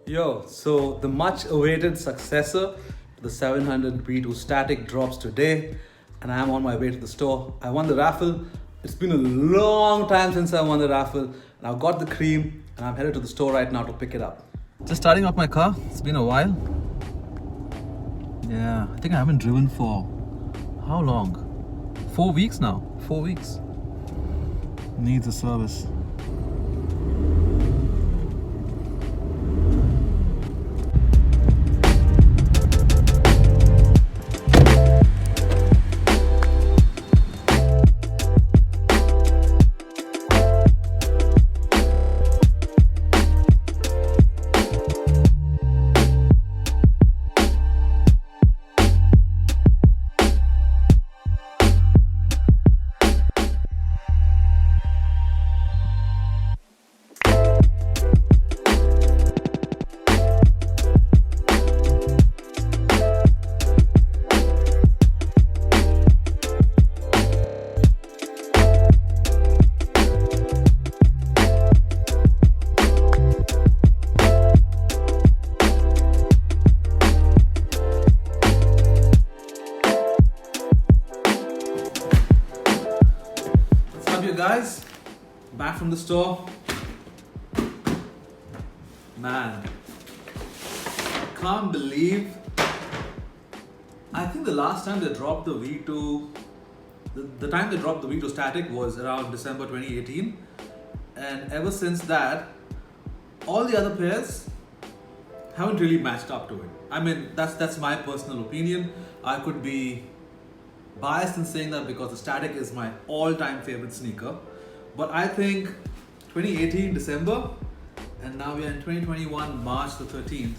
Yo, so the much awaited successor to the 700 V2 static drops today, and I am on my way to the store. I won the raffle. It's been a long time since I won the raffle, and I've got the cream, and I'm headed to the store right now to pick it up. Just starting off my car. It's been a while. Yeah, I think I haven't driven for how long? 4 weeks now. 4 weeks. Needs a service. Guys, back from the store. Man, can't believe, I think the last time they dropped the V2, the time they dropped the V2 static was around December 2018, and ever since that, all the other pairs haven't really matched up to it. I mean, that's my personal opinion. I could be biased in saying that because the static is my all-time favorite sneaker, but I think 2018 December and now we are in 2021 March the 13th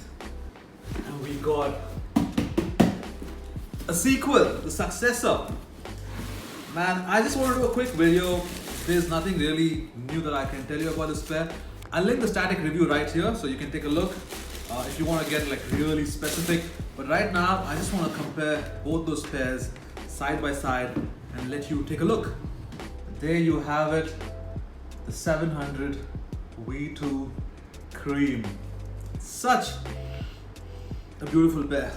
and we got a sequel, the Successor. Man, I just want to do a quick video. There's nothing really new that I can tell you about this pair. I'll link the static review right here so you can take a look if you want to get like really specific, but right now I just want to compare both those pairs side by side and let you take a look. There you have it, the 700 V2 cream. Such a beautiful pair.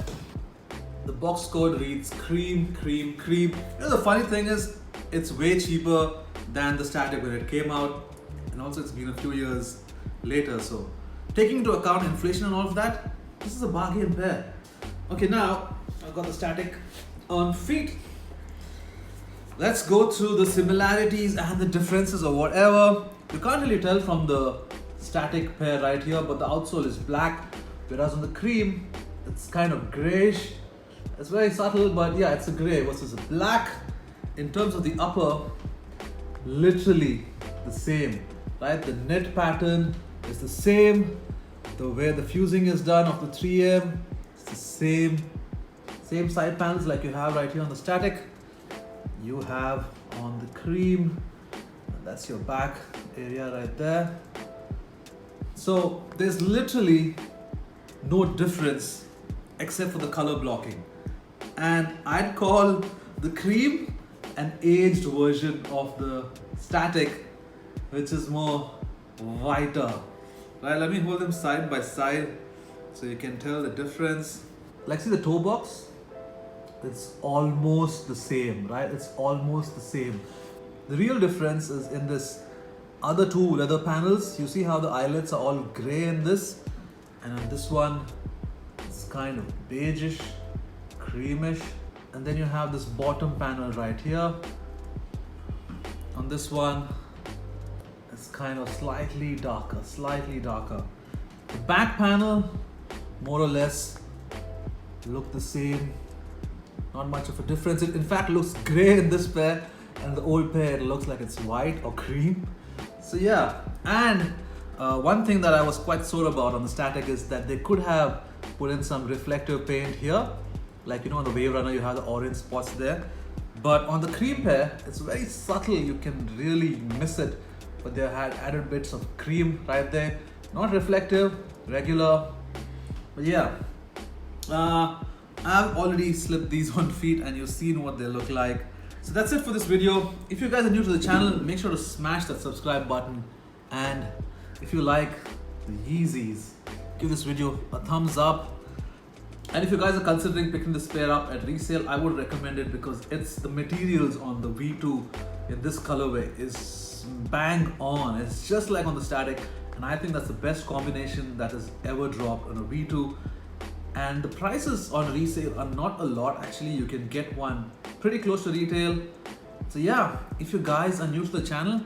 The box code reads cream, cream, cream. You know, the funny thing is it's way cheaper than the static when it came out, and also it's been a few years later, so taking into account inflation and all of that, this is a bargain pair. Okay, now I've got the static on feet. Let's go through the similarities and the differences or whatever. You can't really tell from the static pair right here, but the outsole is black, whereas on the cream, it's kind of grayish. It's very subtle, but yeah, it's a gray versus a black. In terms of the upper, literally the same, right? The knit pattern is the same. The way the fusing is done of the 3M, it's the same side panels like you have right here on the static. You have on the cream, and that's your back area right there. So there's literally no difference except for the color blocking, and I'd call the cream an aged version of the static, which is more whiter. Right, let me hold them side by side so you can tell the difference. Like, see the toe box? It's almost the same, right? It's almost the same. The real difference is in this other two leather panels. You see how the eyelets are all gray in this, and on this one it's kind of beigeish, creamish, and then you have this bottom panel right here. On this one it's kind of slightly darker. The back panel more or less look the same. Not much of a difference. It in fact looks grey in this pair, and the old pair it looks like it's white or cream. So yeah, and one thing that I was quite sore about on the static is that they could have put in some reflective paint here, like, you know, on the Wave Runner you have the orange spots there, but on the cream pair it's very subtle, you can really miss it, but they had added bits of cream right there. Not reflective, regular, but yeah. I've already slipped these on feet and you've seen what they look like. So that's it for this video. If you guys are new to the channel, make sure to smash that subscribe button, and if you like the Yeezys, give this video a thumbs up. And if you guys are considering picking this pair up at resale, I would recommend it because the materials on the V2 in this colorway is bang on. It's just like on the static, and I think that's the best combination that has ever dropped on a V2. And the prices on resale are not a lot. Actually, you can get one pretty close to retail. So yeah, if you guys are new to the channel,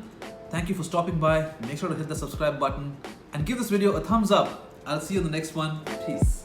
thank you for stopping by. Make sure to hit the subscribe button and give this video a thumbs up. I'll see you in the next one. Peace.